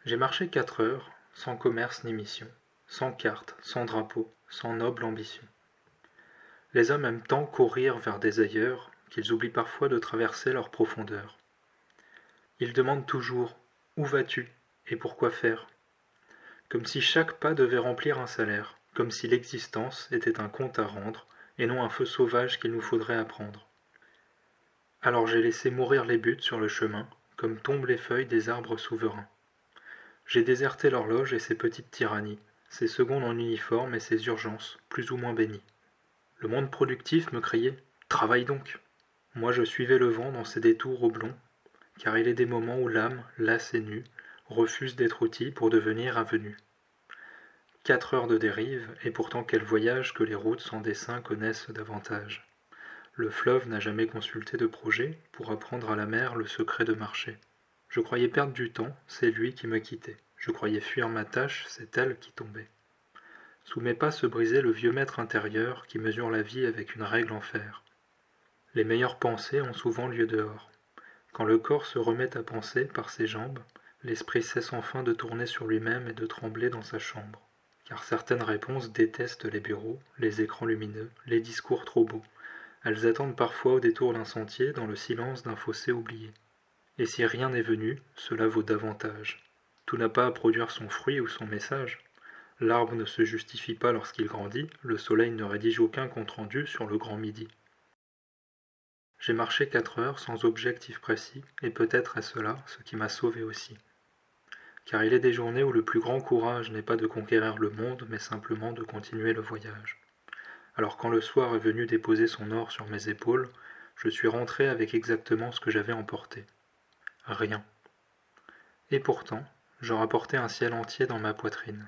J'ai marché 4 heures, sans commerce ni mission, sans carte, sans drapeau, sans noble ambition. Les hommes aiment tant courir vers des ailleurs qu'ils oublient parfois de traverser leurs profondeurs. Ils demandent toujours où vas-tu et pourquoi faire, comme si chaque pas devait remplir un salaire, comme si l'existence était un compte à rendre et non un feu sauvage qu'il nous faudrait apprendre. Alors j'ai laissé mourir les buts sur le chemin, comme tombent les feuilles des arbres souverains. J'ai déserté l'horloge et ses petites tyrannies, ses secondes en uniforme et ses urgences, plus ou moins bénies. Le monde productif me criait « Travaille donc !» Moi je suivais le vent dans ses détours oblongs, car il est des moments où l'âme, lasse et nue, refuse d'être outil pour devenir avenue. 4 heures de dérive, et pourtant quel voyage que les routes sans dessin connaissent davantage. Le fleuve n'a jamais consulté de projet pour apprendre à la mer le secret de marcher. Je croyais perdre du temps, c'est lui qui me quittait. Je croyais fuir ma tâche, c'est elle qui tombait. Sous mes pas se brisait le vieux maître intérieur qui mesure la vie avec une règle en fer. Les meilleures pensées ont souvent lieu dehors. Quand le corps se remet à penser par ses jambes, l'esprit cesse enfin de tourner sur lui-même et de trembler dans sa chambre. Car certaines réponses détestent les bureaux, les écrans lumineux, les discours trop beaux. Elles attendent parfois au détour d'un sentier, dans le silence d'un fossé oublié. Et si rien n'est venu, cela vaut davantage. Tout n'a pas à produire son fruit ou son message. L'arbre ne se justifie pas lorsqu'il grandit, le soleil ne rédige aucun compte-rendu sur le grand midi. J'ai marché 4 heures sans objectif précis, et peut-être est cela ce qui m'a sauvé aussi. Car il est des journées où le plus grand courage n'est pas de conquérir le monde, mais simplement de continuer le voyage. Alors quand le soir est venu déposer son or sur mes épaules, je suis rentré avec exactement ce que j'avais emporté. Rien. Et pourtant, je rapportais un ciel entier dans ma poitrine.